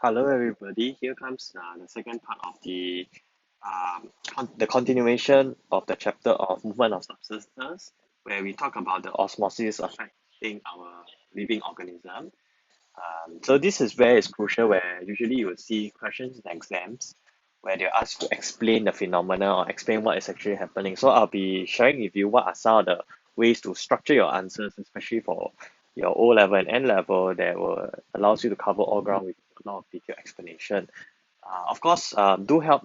Hello, everybody. Here comes the second part of the continuation of the chapter of movement of substances, where we talk about the osmosis affecting our living organism. So this is where it's crucial, where usually you will see questions in exams where they ask to explain the phenomena or explain what is actually happening. So I'll be sharing with you what are some of the ways to structure your answers, especially for your O level and N level, that will allows you to cover all ground with a lot of detailed explanation. Of course, do help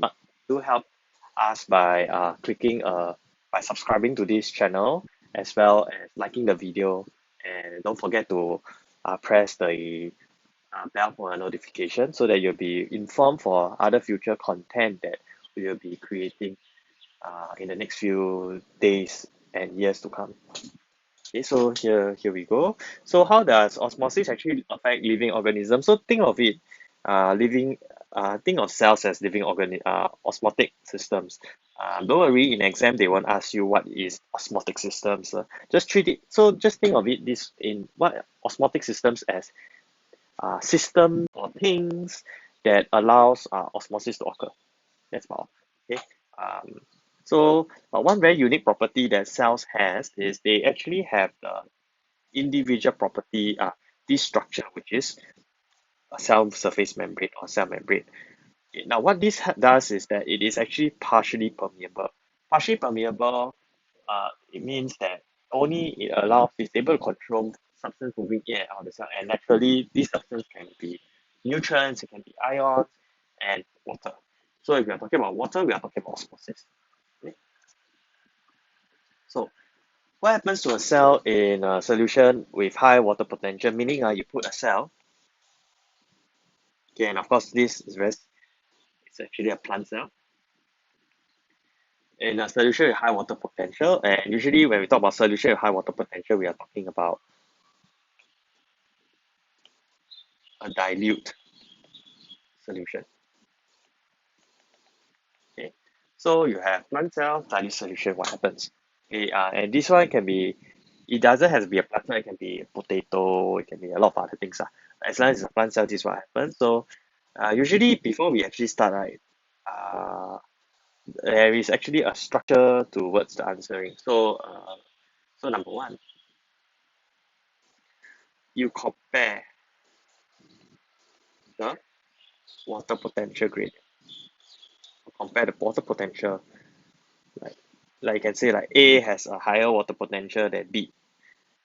us by clicking by subscribing to this channel as well as liking the video, and don't forget to press the bell for a notification so that you'll be informed for other future content that we will be creating in the next few days and years to come. Okay, so here we go. So how does osmosis actually affect living organisms? So think of it, living, think of cells as living osmotic systems. Don't worry, in exam they won't ask you what is osmotic systems. Just treat it. So just think of it this in what osmotic systems as systems or things that allows osmosis to occur. That's all. Okay. Um, one very unique property that cells has is they actually have the individual property, this structure, which is a cell surface membrane or cell membrane. Okay, now, what this does is that it is actually partially permeable. Partially permeable, it means that only it allows it's able to control substance moving in and out of the cell, and naturally, these substance can be nutrients, it can be ions, and water. So, if we are talking about water, we are talking about osmosis. Okay? So, what happens to a cell in a solution with high water potential? Meaning, you put a cell. Okay, and of course, this is it's actually a plant cell in a solution with high water potential. And usually, when we talk about solution with high water potential, we are talking about a dilute solution. Okay, so you have plant cell, dilute solution. What happens? Okay, and this one can be. It doesn't have to be a plant cell. It can be a potato. It can be a lot of other things. As long as it's a plant cell, this is what happens. So, usually before we actually start, right, uh, there is actually a structure towards the answering. So number one, you compare the water potential gradient. Compare the water potential, like like you can say like A has a higher water potential than B.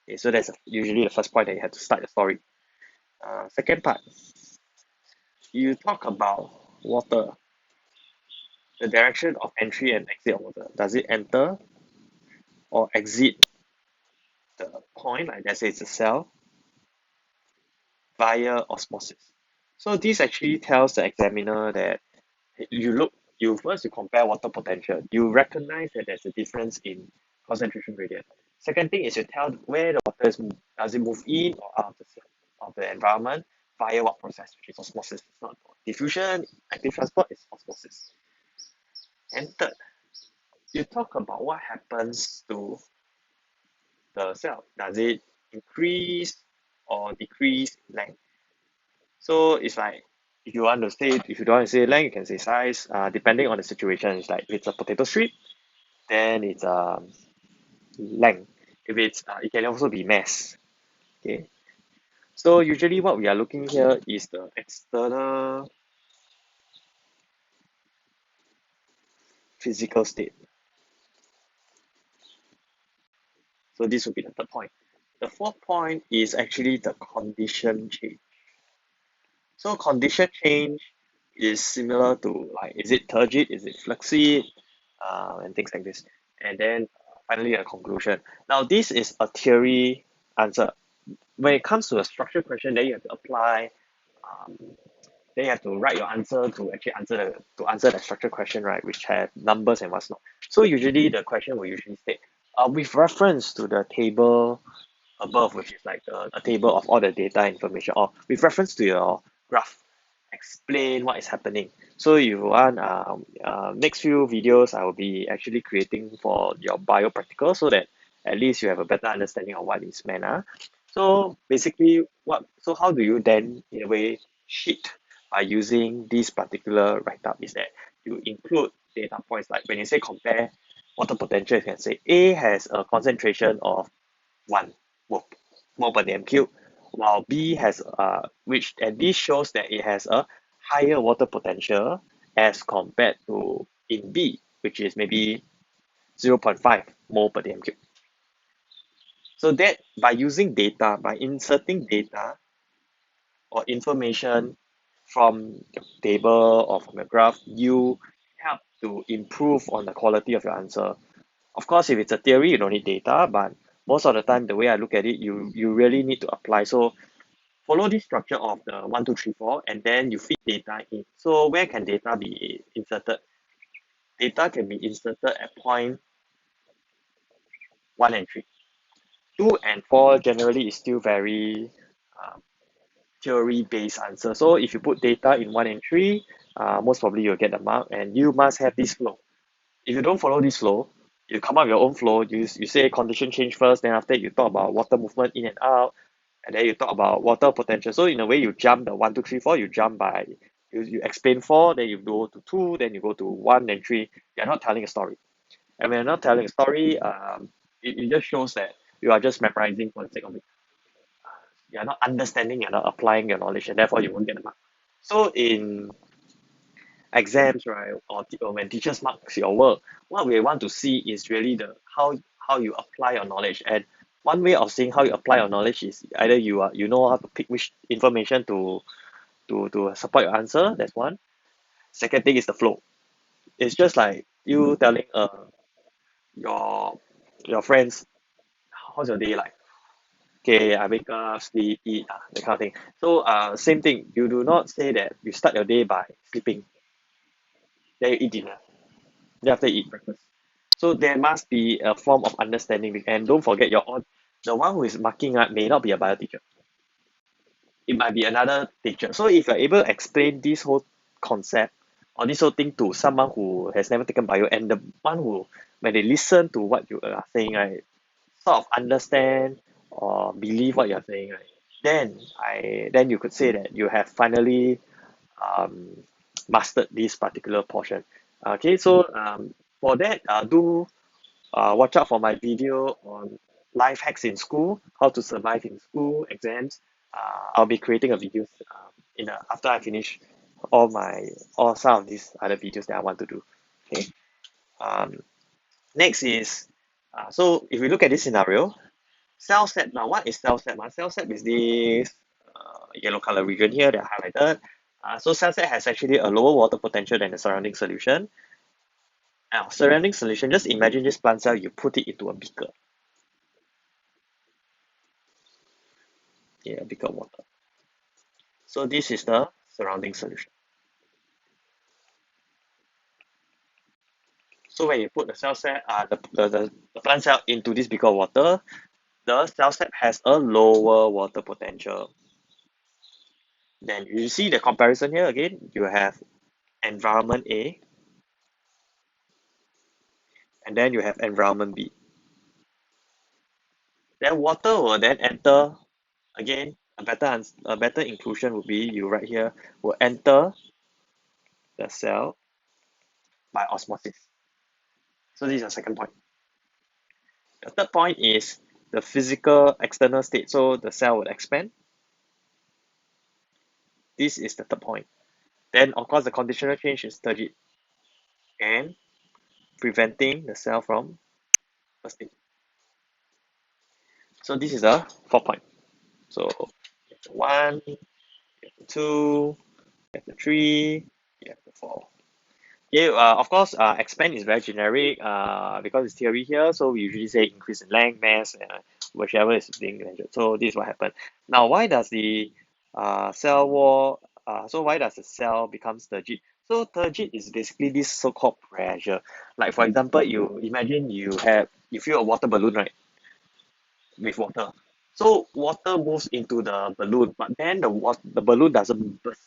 Okay, so that's usually the first point that you have to start the story. Second part, you talk about water, the direction of entry and exit of water. Does it enter or exit the point, like let's say it's a cell, via osmosis? So this actually tells the examiner that you compare water potential. You recognize that there's a difference in concentration gradient. Second thing is you tell where the water does it move in or out of the environment via what process, which is osmosis. It's not diffusion, active transport, it's osmosis. And third, you talk about what happens to the cell. Does it increase or decrease in length? So it's like if you don't want to say length, you can say size. Depending on the situation, it's like if it's a potato strip, then it's length. If it's it can also be mass. Okay. So usually what we are looking here is the external physical state. So this would be the third point. The fourth point is actually the condition change. So condition change is similar to like is it turgid, is it flaccid, and things like this. And then finally a conclusion. Now this is a theory answer. When it comes to a structured question, then you have to apply. Um, then you have to write your answer to actually answer the structured question, right? Which have numbers and what's not. So usually the question will usually state, with reference to the table above, which is like a table of all the data information, or with reference to your graph, explain what is happening. So if you want next few videos, I will be actually creating for your bio practical so that at least you have a better understanding of what is meant. So basically, how do you then in a way sheet by using this particular write-up is that you include data points. Like when you say compare water potential, you can say A has a concentration of 1 mole, per dm cube, while B has which, and this shows that it has a higher water potential as compared to in B, which is maybe 0.5 mole per dm cube. So that by using data, by inserting data or information from your table or from your graph, you help to improve on the quality of your answer. Of course, if it's a theory, you don't need data, but most of the time, the way I look at it, you really need to apply. So follow this structure of the 1, 2, 3, 4, and then you feed data in. So where can data be inserted? Data can be inserted at point 1 and 3. 2 and 4 generally is still very theory-based answer. So if you put data in 1 and 3, most probably you'll get the mark, and you must have this flow. If you don't follow this flow, you come up with your own flow. You say condition change first, then after you talk about water movement in and out, and then you talk about water potential. So in a way, you jump the 1, 2, 3, 4. You jump by you explain 4, then you go to 2, then you go to 1 and 3. You're not telling a story. And when you're not telling a story, it just shows that you are just memorizing for the sake of it. You're not understanding, you're not applying your knowledge, and therefore you won't get the mark. So in exams, right, or when teachers marks your work, what we want to see is really the how you apply your knowledge. And one way of seeing how you apply your knowledge is either you know how to pick which information to support your answer. That's one. Second thing is the flow. It's just like you telling your your friends, how's your day like? Okay, I wake up, sleep, eat, that kind of thing. So same thing. You do not say that you start your day by sleeping, then you eat dinner, then after you eat breakfast. So there must be a form of understanding, and don't forget the one who is marking up may not be a bio teacher. It might be another teacher. So if you're able to explain this whole concept or this whole thing to someone who has never taken bio, and the one who, when they listen to what you are saying, right, sort of understand or believe what you're saying, right, then you could say that you have finally um, mastered this particular portion. Okay, so for that, do watch out for my video on life hacks in school, how to survive in school exams. I'll be creating a video after I finish all some of these other videos that I want to do. Okay. Um, Next is so if we look at this scenario, cell set. Now, what is cell set? Cell set is this yellow color region here that I highlighted. So cell set has actually a lower water potential than the surrounding solution. Now, surrounding solution, just imagine this plant cell, you put it into a beaker. Yeah, a beaker of water. So this is the surrounding solution. So when you put the cell set, the plant cell into this beaker of water, the cell set has a lower water potential. Then you see the comparison here again, you have environment A, and then you have environment B. Then water will then enter again. A better inclusion would be you right here will enter the cell by osmosis. So this is the second point. The third point is the physical external state. So the cell will expand. This is the third point. Then of course the conditional change is turgid and preventing the cell from bursting. So this is the fourth point. So you have the 1, you have the 2, you have the 3, you have the 4. Yeah, of course, expand is very generic because it's theory here. So we usually say increase in length, mass, whichever is being measured. So this is what happened. Now, why does the cell wall, so why does the cell becomes turgid? So turgid is basically this so-called pressure. Like for example, you imagine you fill a water balloon, right, with water. So water moves into the balloon, but then the balloon doesn't burst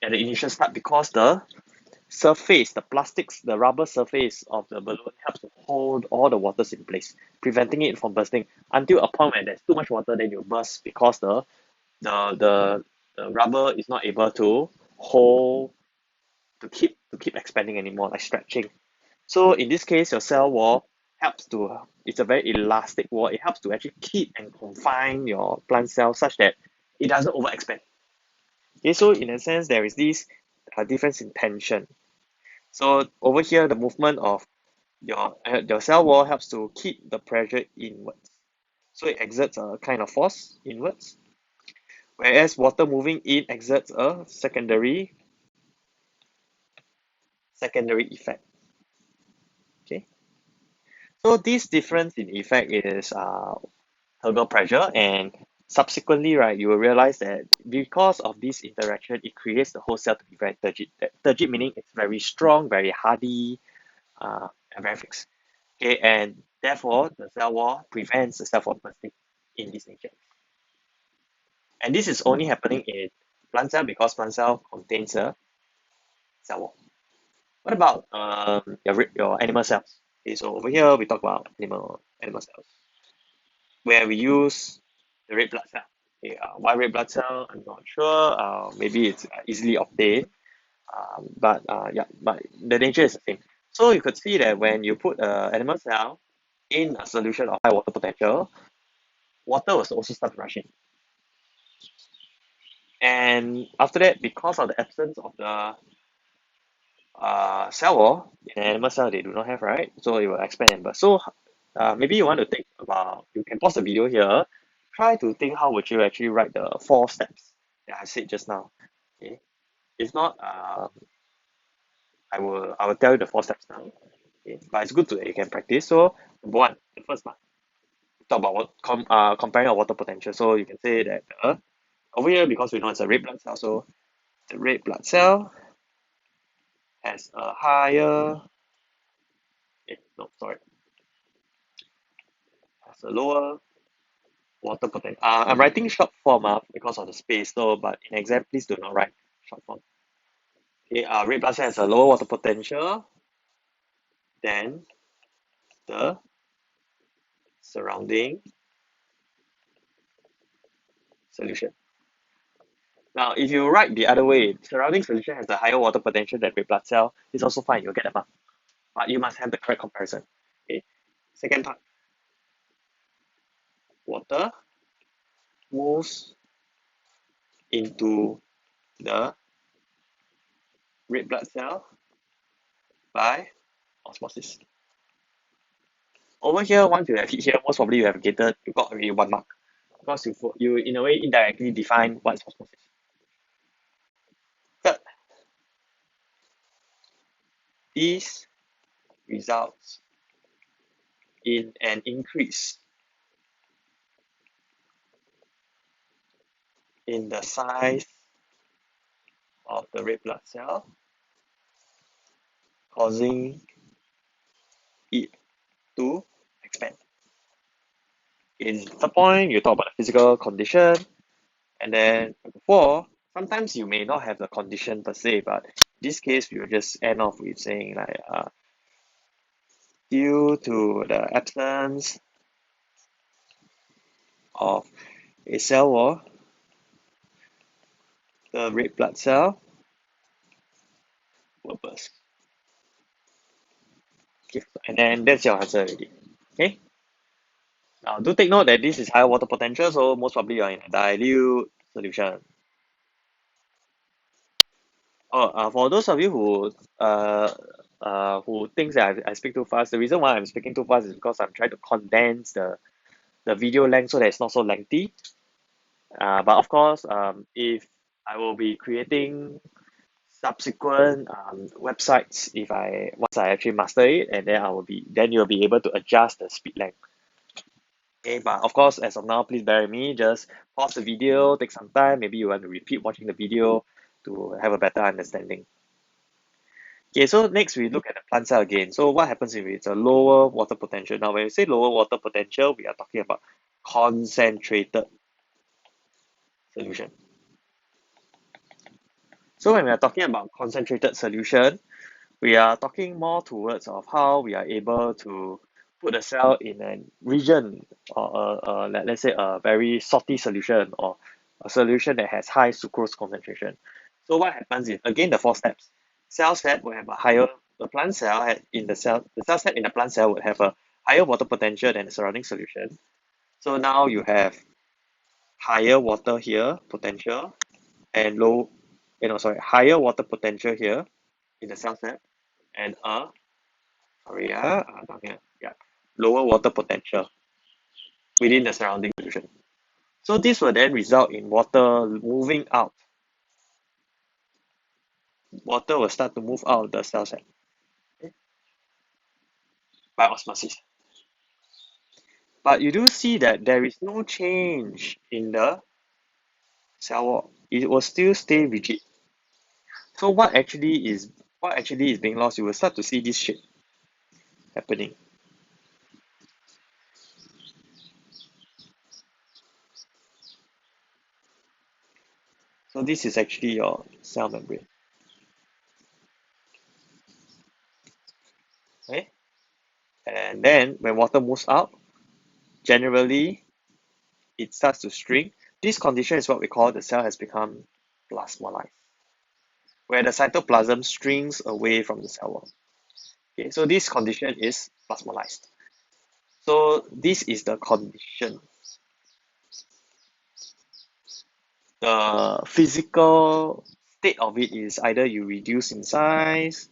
at the initial start because the surface, the plastics, the rubber surface of the balloon helps to hold all the waters in place, preventing it from bursting until a point where there's too much water, then you burst because the rubber is not able to hold, to keep expanding anymore, like stretching. So in this case, your cell wall helps to, it's a very elastic wall. It helps to actually keep and confine your plant cell such that it doesn't overexpand. Okay, so in a sense, there is this difference in tension. So over here, the movement of your cell wall helps to keep the pressure inwards. So it exerts a kind of force inwards, whereas water moving in exerts a secondary effect. Okay, so this difference in effect is turgor pressure, and subsequently, right, you will realize that because of this interaction, it creates the whole cell to be very turgid. Turgid meaning it's very strong, very hardy, and very fixed. Okay, and therefore the cell wall prevents the cell from bursting in this nature. And this is only happening in plant cell because plant cell contains a cell wall. What about your animal cells? Okay, so over here we talk about animal cells, where we use the red blood cell. Okay, why red blood cell? I'm not sure. Maybe it's easily obtained. But the nature is the same. So you could see that when you put an animal cell in a solution of high water potential, water will also start rushing. And after that, because of the absence of the cell wall in an animal cell, they do not have, right? So it will expand and burst. So maybe you want to think about, you can pause the video here, try to think how would you actually write the 4 steps that I said just now. Okay. If not, I will tell you the 4 steps now. Okay. But it's good to you can practice. So number one, the first part, talk about comparing our water potential. So you can say that over here, because we know it's a red blood cell, so the red blood cell has a higher, no, sorry, has a lower water potential. I'm writing short form because of the space, so but in exam, please do not write short form. Okay, red blood cell has a lower water potential than the surrounding solution. Now, if you write the other way, surrounding solution has a higher water potential than red blood cell, it's also fine, you'll get a mark. But you must have the correct comparison. Okay. Second part, water moves into the red blood cell by osmosis. Over here, once you have hit here, most probably you got already 1 mark because you in a way indirectly define what is osmosis. Third, this results in an increase in the size of the red blood cell, causing it to expand. In third point, you talk about the physical condition, and then number 4, sometimes you may not have the condition per se, but in this case, we will just end off with saying like due to the absence of a cell wall, the red blood cell will burst. Okay, and then that's your answer already. Okay. Now do take note that this is higher water potential, so most probably you're in a dilute solution. Oh, for those of you who thinks that I speak too fast, the reason why I'm speaking too fast is because I'm trying to condense the video length so that it's not so lengthy. But of course, if I will be creating subsequent websites, if I once I actually master it, and then you'll be able to adjust the speed length. Okay, but of course, as of now, please bear with me. Just pause the video, take some time. Maybe you want to repeat watching the video to have a better understanding. Okay, so next we look at the plant cell again. So what happens if it's a lower water potential? Now, when we say lower water potential, we are talking about concentrated solution. So when we are talking about concentrated solution, we are talking more towards of how we are able to put a cell in a region or let's say a very salty solution or a solution that has high sucrose concentration. So what happens is, again, the four steps. Cell set will have a higher, the plant cell in the cell set in the plant cell would have a higher water potential than the surrounding solution. So now you have higher water here potential and low, higher water potential here in the cell set and down here, yeah, lower water potential within the surrounding solution. So this will then result in water moving out. Water will start to move out of the cell set, okay, by osmosis. But you do see that there is no change in the cell wall. It will still stay rigid. So what actually is being lost? You will start to see this shape happening. So this is actually your cell membrane. Okay? And then when water moves out, generally it starts to shrink. This condition is what we call the cell has become plasmolyzed, where the cytoplasm shrinks away from the cell wall. Okay, so this condition is plasmolyzed. So this is the condition. The physical state of it is either you reduce in size,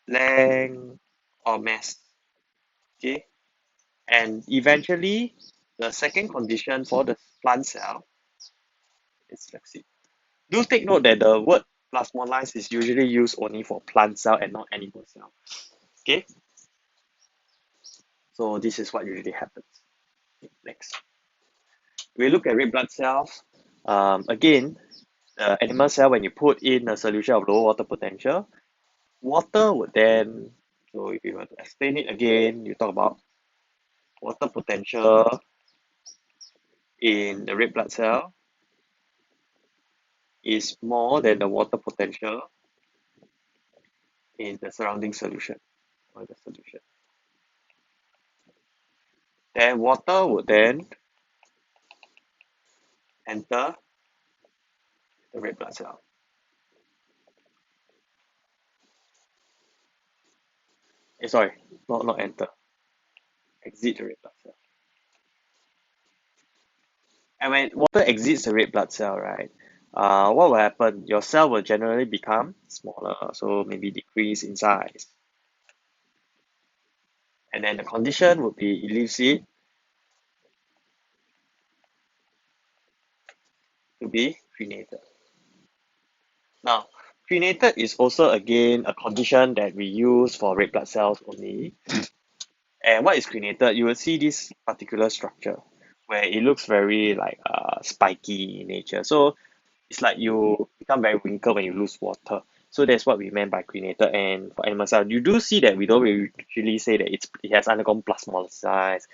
length, or mass. Okay, and eventually the second condition for the plant cell is flaccid. Do take note that the word plasmolysis is usually used only for plant cell and not animal cell. Okay, so this is what usually happens. Next, we look at red blood cells. Again, the animal cell, when you put in a solution of low water potential, water would then, so if you were to explain it again, you talk about water potential in the red blood cell is more than the water potential in the surrounding solution or the solution. Then water would then enter the red blood cell. Sorry, not enter, exit the red blood cell. And when water exits the red blood cell, right, what will happen? Your cell will generally become smaller, so maybe decrease in size. And then the condition would be it leaves it to be crenated. Now, crenated is also again a condition that we use for red blood cells only. And what is crenated? You will see this particular structure where it looks very like spiky in nature. So it's like you become very wrinkled when you lose water. So that's what we meant by crenated. And for animal cells, you do see that we don't really say that it has undergone plasmolysis.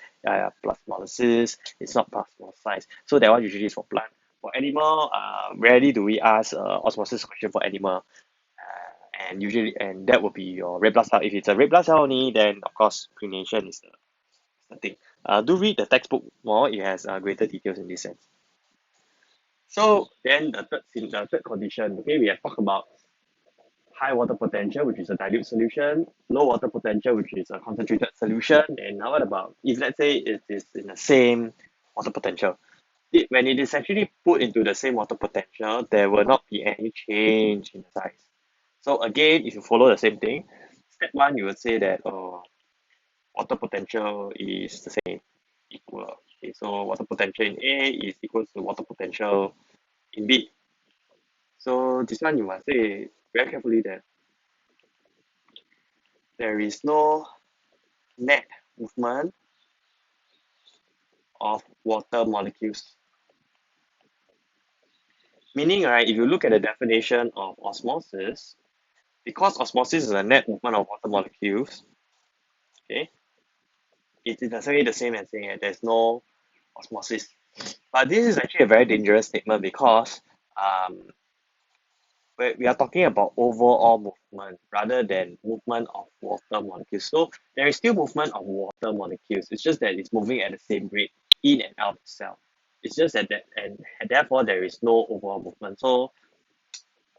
It's not plasmolyzed. So that one usually is for plant. For animal, rarely do we ask osmosis question for animal. And that would be your red blood cell. If it's a red blood cell only, then of course crenation is the thing. Do read the textbook more. It has greater details in this sense. So then the third condition, okay, we have talked about high water potential, which is a dilute solution, low water potential, which is a concentrated solution. And now what about if let's say it is in the same water potential? When it is actually put into the same water potential, there will not be any change in the size. So again, if you follow the same thing, step one, you would say that water potential is the same, equal. Okay, so water potential in A is equal to water potential in B. So this one you must say very carefully that there is no net movement of water molecules. Meaning, right, if you look at the definition of osmosis, because osmosis is a net movement of water molecules, okay, it is necessarily the same as saying that there's no osmosis. But this is actually a very dangerous statement because um, we are talking about overall movement rather than movement of water molecules. So there is still movement of water molecules. It's just that it's moving at the same rate in and out of the cell. It's just that and therefore there is no overall movement. So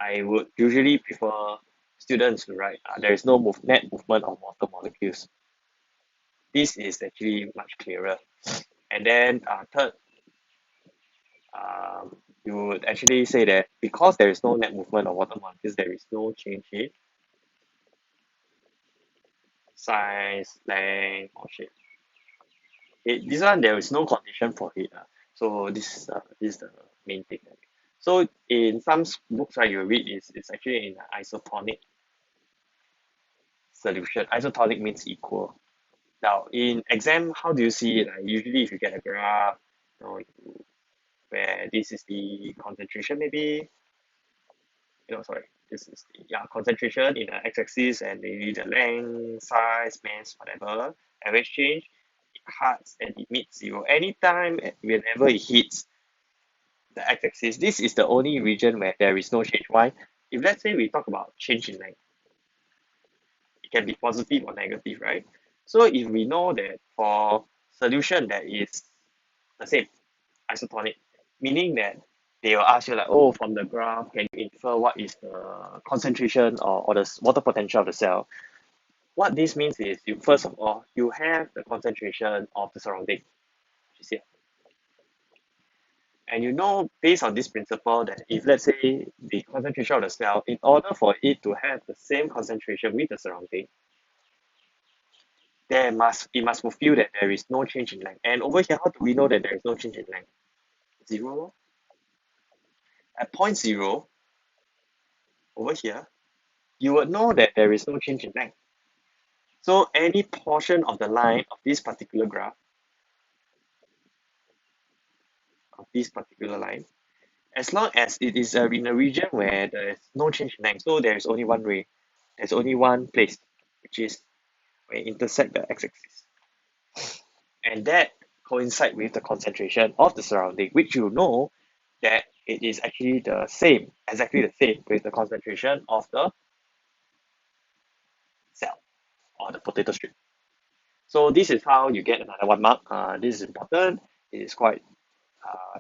I would usually prefer students to write there is no net movement of water molecules. This is actually much clearer. And then third, you would actually say that because there is no net movement of water molecules, there is no change in size, length, or shape. This one there is no condition for it. So this is the main thing. So in some books right, you read is actually in isotonic solution. Isotonic means equal. Now in exam, how do you see it? Usually if you get a graph, where this is the concentration maybe, sorry, this is the concentration in the x-axis and maybe the length, size, mass, whatever, average change, it cuts and it meets zero. Anytime, whenever it hits the x-axis, this is the only region where there is no change. Why? If let's say we talk about change in length, it can be positive or negative, right? So if we know that for solution that is the same, isotonic, meaning that they will ask you like, oh, from the graph, can you infer what is the concentration or the water potential of the cell? What this means is you first of all, you have the concentration of the surrounding, which is here. And you know, based on this principle, that if let's say the concentration of the cell, in order for it to have the same concentration with the surrounding, it must fulfill that there is no change in length. And over here, how do we know that there is no change in length? Zero. At point zero, over here, you would know that there is no change in length. So any portion of the line of this particular graph, of this particular line, as long as it is in a region where there is no change in length, so there is only one way, there's only one place, which is where it intersect the x-axis. And that coincide with the concentration of the surrounding, which you know that it is actually the same, exactly the same with the concentration of the cell or the potato strip. So this is how you get another 1 mark. This is important. It is quite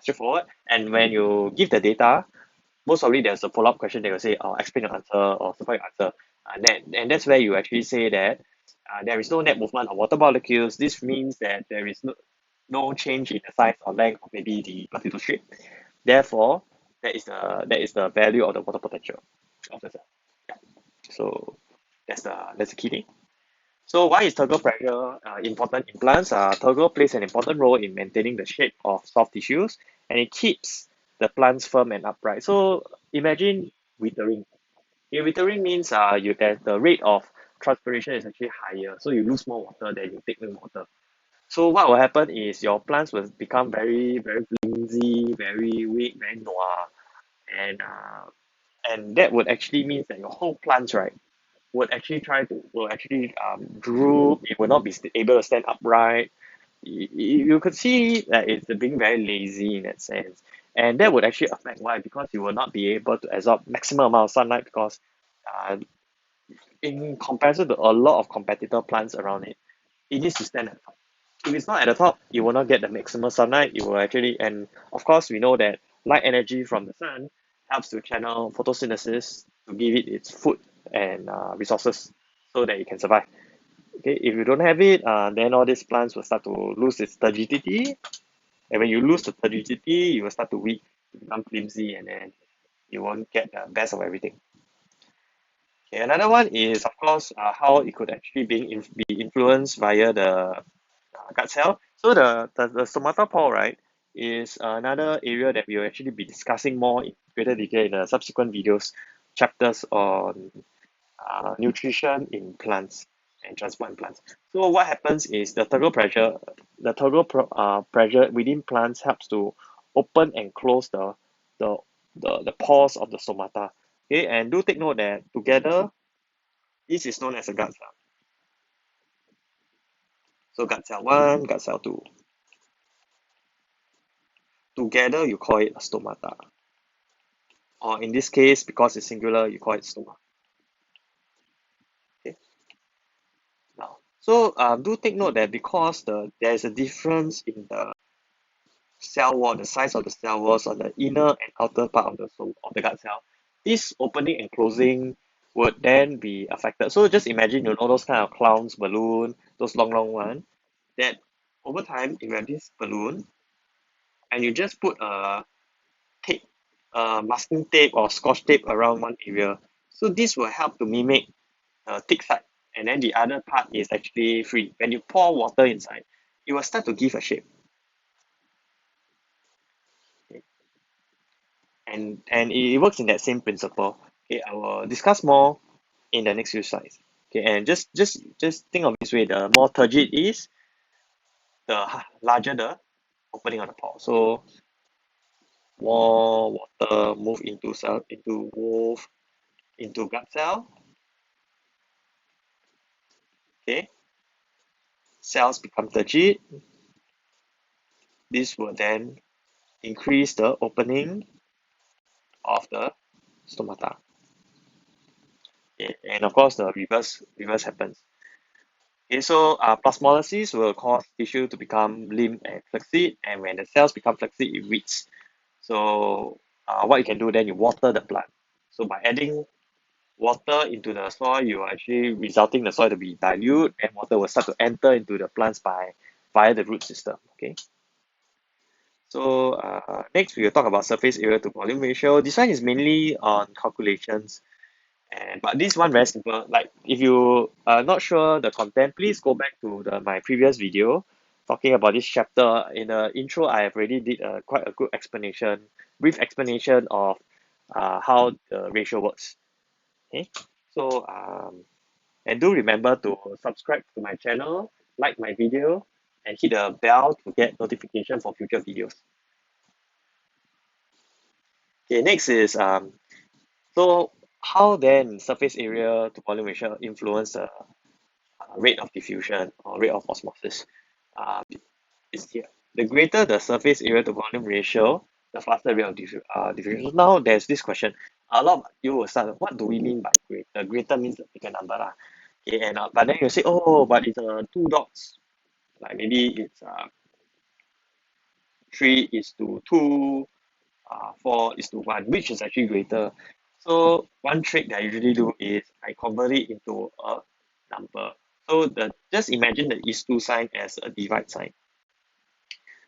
straightforward. And when you give the data, most probably there's a follow-up question. They will say, explain your answer or support your answer. And that's where you actually say that there is no net movement of water molecules. This means that there is no change in the size or length of maybe the potato strip. Therefore, that is the value of the water potential of the cell. Yeah. So that's the key thing. So why is turgor pressure important in plants? Turgor plays an important role in maintaining the shape of soft tissues, and it keeps the plants firm and upright. So imagine withering. Withering means the rate of transpiration is actually higher, so you lose more water than you take in water. So what will happen is your plants will become very very flimsy, very weak, very noir, and that would actually means that your whole plants, right, will actually droop. It will not be able to stand upright. You could see that it's being very lazy in that sense, and that would actually affect why, because you will not be able to absorb maximum amount of sunlight, because uh, in comparison to a lot of competitor plants around it, it needs to stand at the top. If it's not at the top, you will not get the maximum sunlight. You will actually, and of course, we know that light energy from the sun helps to channel photosynthesis to give it its food and resources so that it can survive. Okay, if you don't have it, then all these plants will start to lose its turgidity, and when you lose the turgidity, you will start to weak, become flimsy, and then you won't get the best of everything. Okay, another one is of course how it could actually be influenced via the gut cell. So the stomata pore, right, is another area that we will actually be discussing more in greater detail in the subsequent videos, chapters on nutrition in plants and transport in plants. So what happens is the turgor pressure within plants helps to open and close the pores of the stomata. Okay, and do take note that together this is known as a gut cell. So gut cell 1, gut cell 2. Together you call it a stomata. Or in this case, because it's singular, you call it stoma. Okay. Now, so do take note that because there is a difference in the cell wall, the size of the cell walls on the inner and outer part of the gut cell, this opening and closing would then be affected. So just imagine, you know, those kind of clowns balloon, those long one, that over time, if you have this balloon and you just put a tape, masking tape or scotch tape around one area, so this will help to mimic a thick side, and then the other part is actually free. When you pour water inside, it will start to give a shape. Okay? And it works in that same principle. Okay, I will discuss more in the next few slides. Okay, and just think of this way: the more turgid it is, the larger the opening of the pore. So more water move into gut cell. Okay, cells become turgid. This will then increase the opening of the stomata. Okay, and of course the reverse happens. Okay, so plasmolysis will cause tissue to become limp and flaccid, and when the cells become flaccid, it weaks. So what you can do then, you water the plant. So by adding water into the soil, you are actually resulting the soil to be dilute, and water will start to enter into the plants via the root system. Okay. So next we will talk about surface area to volume ratio. This one is mainly on calculations, and but this one very simple. Like if you are not sure the content, please go back to my previous video talking about this chapter. In the intro, I have already did quite a good brief explanation of how the ratio works. Okay, so and do remember to subscribe to my channel, like my video, and hit the bell to get notification for future videos. Okay, next is so how then surface area to volume ratio influence the rate of diffusion or rate of osmosis. Uh, is here. The greater the surface area to volume ratio, the faster rate of diffusion. So now there's this question. A lot of you will start, what do we mean by greater? Greater means a bigger number. Lah. Okay, and but then you say, oh, but it's two dots. Like maybe it's 3:2, 4:1, which is actually greater. So one trick that I usually do is I convert it into a number. So just imagine the is two sign as a divide sign.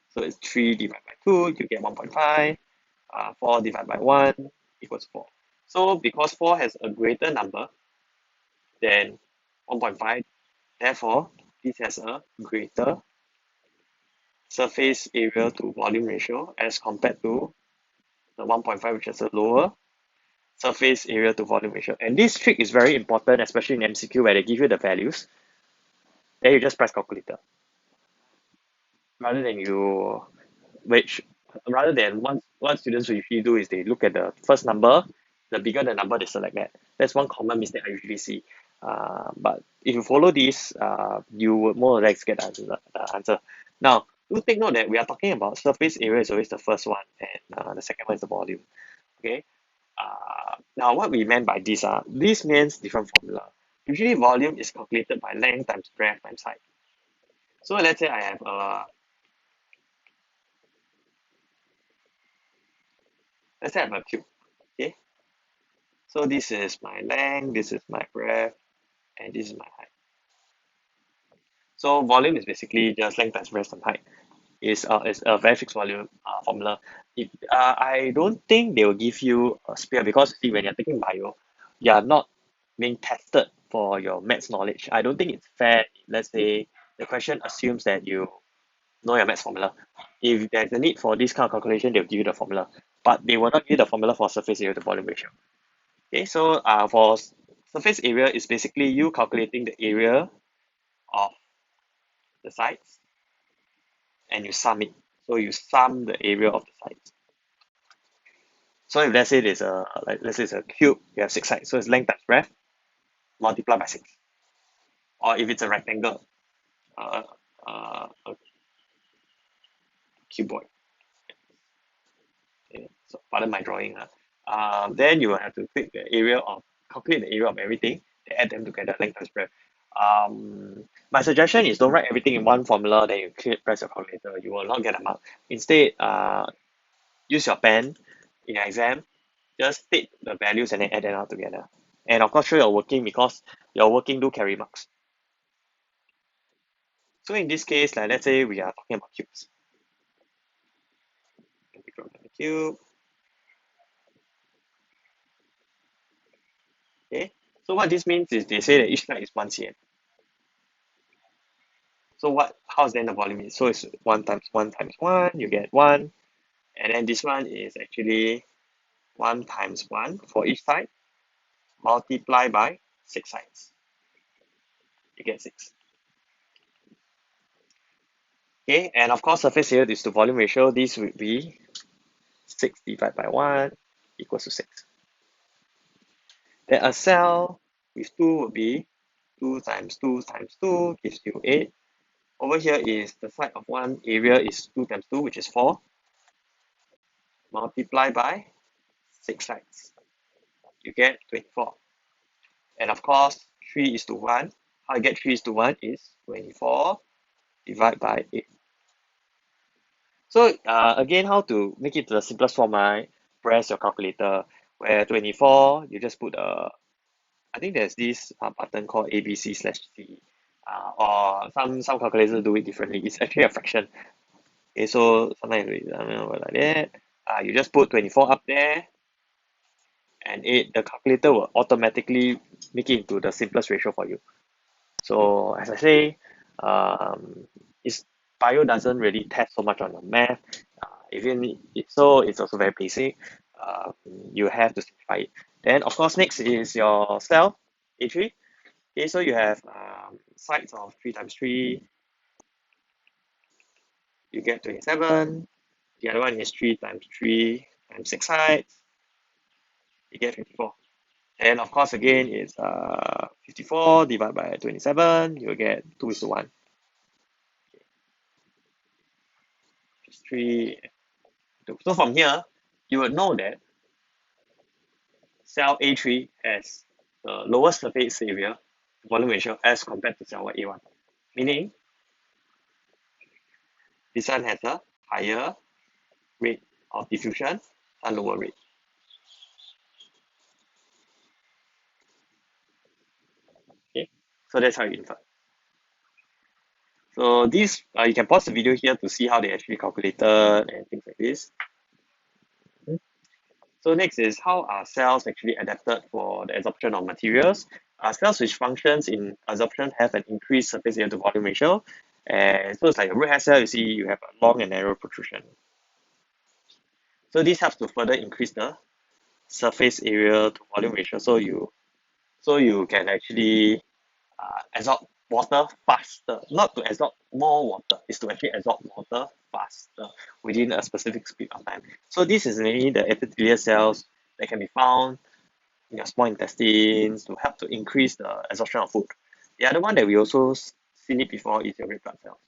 So it's 3 divided by 2, you get 1.5. 4 divided by 1 equals 4. So because 4 has a greater number than 1.5, therefore this has a greater surface area to volume ratio as compared to the 1.5, which has a lower surface area to volume ratio. And this trick is very important, especially in MCQ where they give you the values. Then you just press calculator. Rather than you which rather than what students will usually do is they look at the first number, the bigger the number, they select that. That's one common mistake I usually see. But if you follow this, you would more or less get the answer. Now, do take note that we are talking about surface area is always the first one, and the second one is the volume. Okay. Now, what we meant by this means different formula. Usually, volume is calculated by length times breadth times height. So let's say I have a cube. Okay. So this is my length, this is my breadth, and this is my height. So volume is basically just length times breadth times height. Is a very fixed volume formula. If I don't think they will give you a sphere because see when you're taking bio, you are not being tested for your maths knowledge. I don't think it's fair. Let's say the question assumes that you know your maths formula. If there's a need for this kind of calculation, they'll give you the formula, but they will not give you the formula for surface area to volume ratio. Okay, so for surface area is basically you calculating the area of the sides and you sum it. So you sum the area of the sides. So if let's say there's let's say it's a cube, you have 6 sides. So it's length times breadth multiplied by 6. Or if it's a rectangle, a cuboid. Okay, so pardon my drawing. Then you will have to calculate the area of everything, add them together, length times breadth. My suggestion is don't write everything in one formula, then you press your calculator. You will not get a mark. Instead, use your pen in your exam. Just take the values and then add them out together. And of course, show your working because your working do carry marks. So in this case, like let's say we are talking about cubes. Integral of the cube. Okay. So what this means is they say that each side is 1 cm. So how's then the volume is? So it's 1 times 1 times 1, you get 1. And then this one is actually 1 times 1 for each side, multiply by 6 sides. You get 6. Okay, and of course, surface area is to volume ratio. This would be 6 divided by 1 equals to 6. Then a cell with 2 would be 2 times 2 times 2 gives you 8. Over here is the side of one area is 2 times 2, which is 4. Multiply by 6 sides. You get 24. And of course, 3 is to 1. How I get 3 is to 1 is 24 divided by 8. So again, how to make it to the simplest form, right? Press your calculator, where 24, you just put I think there's this button called ABC/C, or some calculators do it differently. It's actually a fraction. Okay, so sometimes I don't know, like that. You just put 24 up there, and the calculator will automatically make it into the simplest ratio for you. So as I say, it's bio doesn't really test so much on the math. Even so, it's also very basic. You have to simplify it. Then of course next is your cell A3. Okay, so you have sides of 3 times 3, you get 27. The other one is 3 times 3 times 6 sides, you get 54. And of course again it's 54 divided by 27, you'll get 2 is to 1. 3. So from here, you would know that cell A3 has the lowest surface area volume ratio as compared to cell A1. Meaning, this one has a higher rate of diffusion, a lower rate. Okay, so that's how you infer. So this, you can pause the video here to see how they actually calculated and things like this. So next is how are cells actually adapted for the absorption of materials. Cells which functions in absorption have an increased surface area to volume ratio. And so it's like a root hair cell, you see you have a long and narrow protrusion. So this helps to further increase the surface area to volume ratio. So you can actually absorb water faster, not to absorb more water, is to actually absorb water faster within a specific speed of time. So this is mainly the epithelial cells that can be found in your small intestines to help to increase the absorption of food. The other one that we also seen it before is your red blood cells.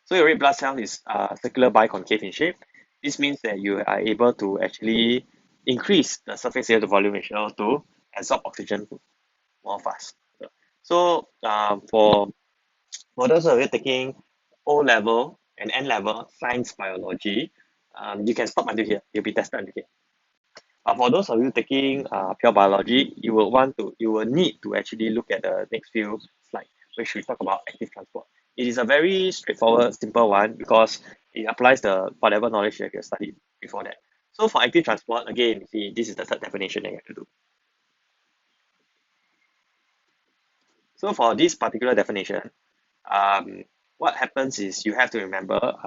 So your red blood cell is circular biconcave in shape. This means that you are able to actually increase the surface area to volume ratio to absorb oxygen more fast. So for those of you taking O level and N level science biology, you can stop until here. You'll be tested until here. But for those of you taking pure biology, you will need to actually look at the next few slides, which we talk about active transport. It is a very straightforward, simple one because it applies the whatever knowledge that you have studied before that. So for active transport, again, see, this is the third definition that you have to do. So for this particular definition, what happens is you have to remember,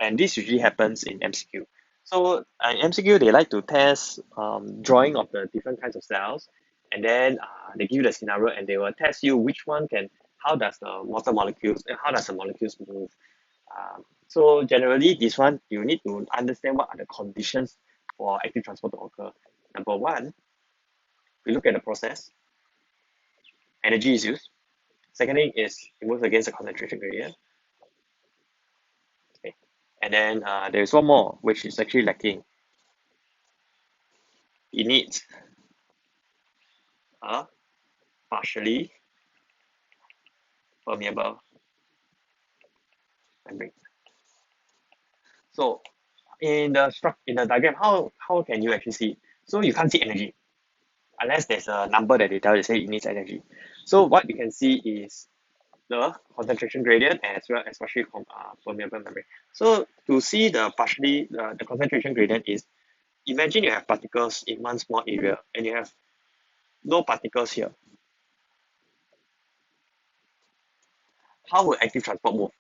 and this usually happens in MCQ. So in MCQ, they like to test drawing of the different kinds of cells, and then they give you the scenario, and they will test you which one can, how does the water molecules, and how does the molecules move. So generally, this one, you need to understand what are the conditions for active transport to occur. Number one, we look at the process, energy is used. Second thing is it moves against the concentration gradient. Okay. And then there's one more, which is actually lacking. It needs a partially permeable membrane. So in the diagram, how can you actually see? So you can't see energy unless there's a number that they tell you say it needs energy. So what you can see is the concentration gradient as well as partially permeable membrane. So to see the concentration gradient is, imagine you have particles in one small area and you have no particles here. How will active transport move?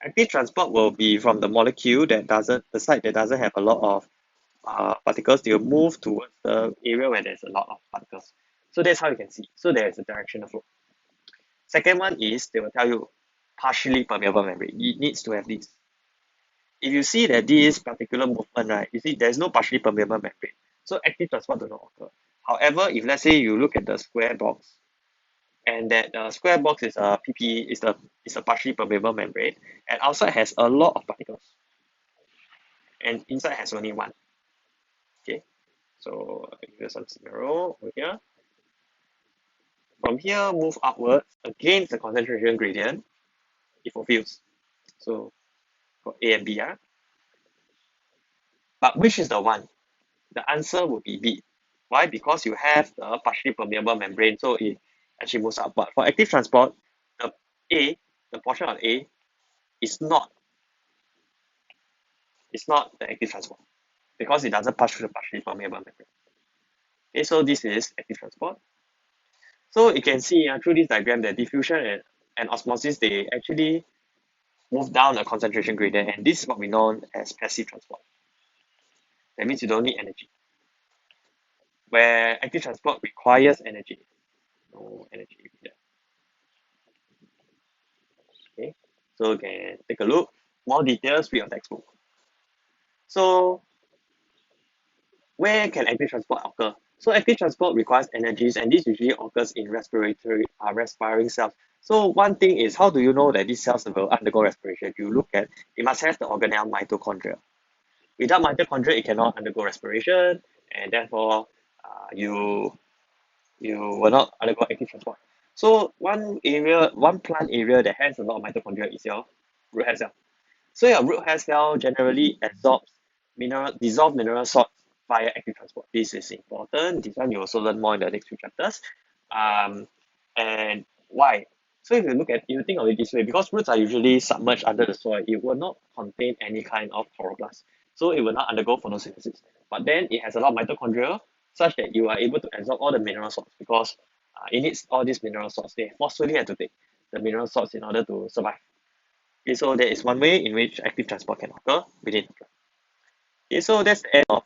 Active transport will be from the molecule the side that doesn't have a lot of particles, they will move towards the area where there's a lot of particles. So that's how you can see. So there's a directional flow. Second one is they will tell you partially permeable membrane. It needs to have this. If you see that this particular movement, right, you see there's no partially permeable membrane. So active transport does not occur. However, if let's say you look at the square box, and that square box is a PPE, is a partially permeable membrane, and outside has a lot of particles, and inside has only one. Okay, so here's some scenario over here. From here, move upwards against the concentration gradient, it fulfills. So for A and B, but which is the one? The answer would be B. Why? Because you have the partially permeable membrane, so it actually moves up. But for active transport, the A, the portion of A, is not the active transport because it doesn't pass through the partially permeable membrane. Okay, so this is active transport. So you can see through this diagram that diffusion and osmosis, they actually move down the concentration gradient, and this is what we know as passive transport. That means you don't need energy. Where active transport requires energy. No energy needed. Okay, so you can take a look. More details, read your textbook. So where can active transport occur? So active transport requires energies, and this usually occurs in respiring cells. So one thing is, how do you know that these cells will undergo respiration? You look at, it must have the organelle mitochondria. Without mitochondria, it cannot undergo respiration, and therefore you will not undergo active transport. So one plant area that has a lot of mitochondria is your root hair cell. So your root hair cell generally absorbs dissolved mineral salts via active transport. This is important. This one you also learn more in the next few chapters. Um, and why? So if you think of it this way, because roots are usually submerged under the soil, it will not contain any kind of chloroplast. So it will not undergo photosynthesis. But then it has a lot of mitochondria such that you are able to absorb all the mineral salts because it needs all these mineral salts. They forcefully have to take the mineral salts in order to survive. Okay, so that is one way in which active transport can occur within the plant. Okay, so that's the end of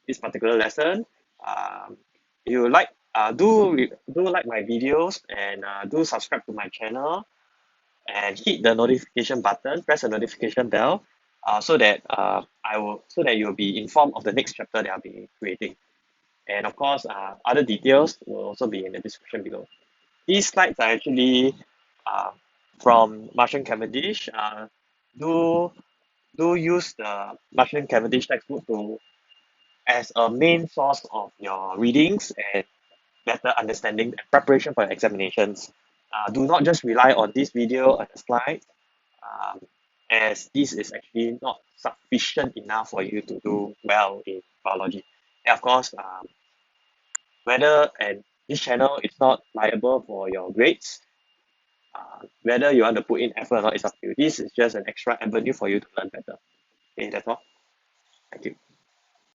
this particular lesson. If you like, do like my videos and do subscribe to my channel and hit the notification button, press the notification bell, so that you'll be informed of the next chapter that I'll be creating. And of course, other details will also be in the description below. These slides are actually uh, from Marshall Cavendish. Do use the Marshall Cavendish textbook as a main source of your readings and better understanding and preparation for your examinations. Do not just rely on this video and the slides, um, as this is actually not sufficient enough for you to do well in biology. And of course, whether and this channel is not liable for your grades, whether you want to put in effort or not is up to you. This is just an extra avenue for you to learn better. Okay, that's all. Thank you.